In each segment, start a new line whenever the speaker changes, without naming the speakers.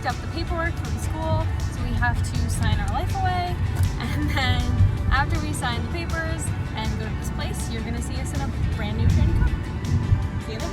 up the paperwork for the school, so we have to sign our life away. And then after we sign the papers and go to this place, you're gonna see us in a brand new shiny car. See you there.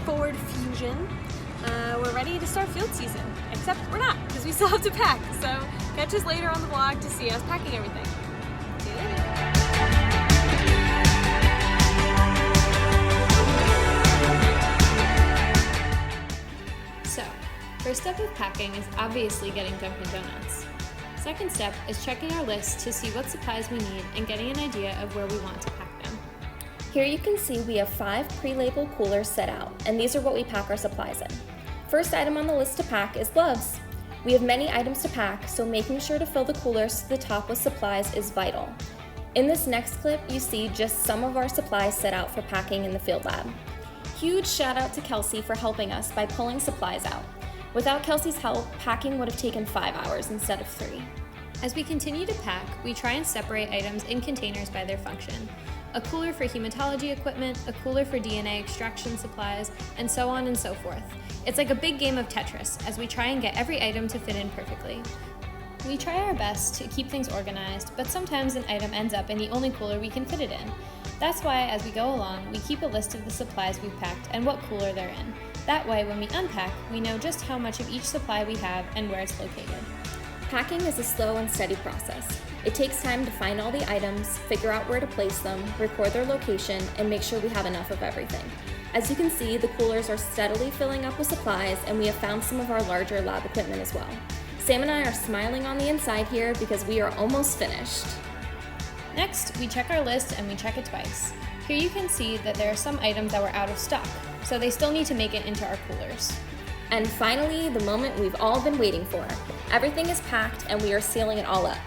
Ford Fusion. We're ready to start field season, except we're not, because we still have to pack. So catch us later on the vlog to see us packing everything. See you later. So, first step of packing is obviously getting Dunkin' Donuts. Second step is checking our list to see what supplies we need and getting an idea of where we want to pack them.
Here you can see we have 5 pre-labeled coolers set out, and these are what we pack our supplies in. First item on the list to pack is gloves. We have many items to pack, so making sure to fill the coolers to the top with supplies is vital. In this next clip, you see just some of our supplies set out for packing in the field lab. Huge shout out to Kelsey for helping us by pulling supplies out. Without Kelsey's help, packing would have taken 5 hours instead of 3.
As we continue to pack, we try and separate items in containers by their function. A cooler for hematology equipment, a cooler for DNA extraction supplies, and so on and so forth. It's like a big game of Tetris as we try and get every item to fit in perfectly. We try our best to keep things organized, but sometimes an item ends up in the only cooler we can fit it in. That's why, as we go along, we keep a list of the supplies we've packed and what cooler they're in. That way, when we unpack, we know just how much of each supply we have and where it's located.
Packing is a slow and steady process. It takes time to find all the items, figure out where to place them, record their location, and make sure we have enough of everything. As you can see, the coolers are steadily filling up with supplies, and we have found some of our larger lab equipment as well. Sam and I are smiling on the inside here because we are almost finished.
Next, we check our list and we check it twice. Here you can see that there are some items that were out of stock, so they still need to make it into our coolers.
And finally, the moment we've all been waiting for. Everything is packed and we are sealing it all up.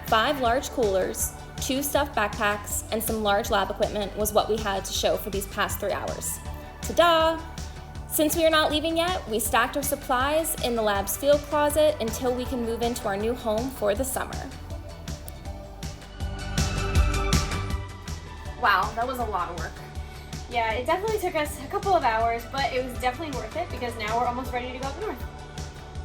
5 large coolers, 2 stuffed backpacks, and some large lab equipment was what we had to show for these past 3 hours. Ta-da! Since we are not leaving yet, we stacked our supplies in the lab's field closet until we can move into our new home for the summer. Wow, that was a lot of work.
Yeah, it definitely took us a couple of hours, but it was definitely worth it because now we're almost ready to go up north.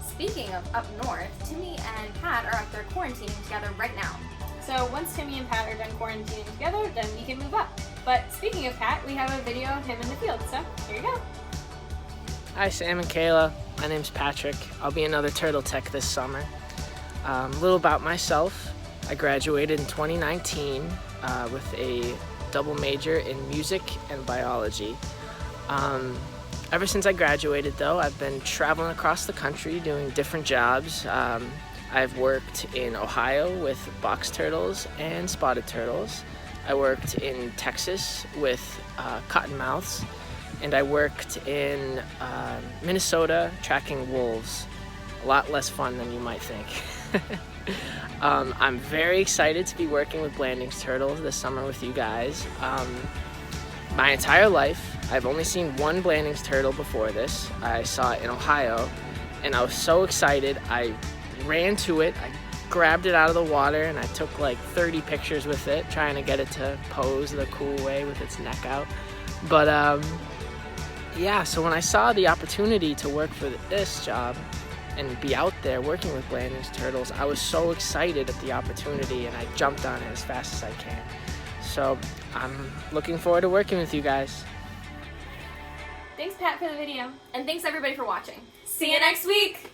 Speaking of up north, Timmy and Pat are up there quarantining together right now.
So once Timmy and Pat are done quarantining together, then we can move up. But speaking of Pat, we have a video of him in the field, so here you go.
Hi, Sam and Kayla. My name's Patrick. I'll be another Turtle Tech this summer. A little about myself. I graduated in 2019 with a double major in music and biology. Ever since I graduated, though, I've been traveling across the country doing different jobs. I've worked in Ohio with box turtles and spotted turtles. I worked in Texas with cottonmouths. And I worked in Minnesota tracking wolves. A lot less fun than you might think. I'm very excited to be working with Blandings Turtles this summer with you guys. My entire life, I've only seen one Blandings turtle before this. I saw it in Ohio, and I was so excited. I ran to it, I grabbed it out of the water, and I took like 30 pictures with it, trying to get it to pose the cool way with its neck out. But yeah, so when I saw the opportunity to work for this job and be out there working with Blandings Turtles, I was so excited at the opportunity and I jumped on it as fast as I can. So I'm looking forward to working with you guys.
Thanks, Pat, for the video.
And thanks everybody for watching.
See you next week!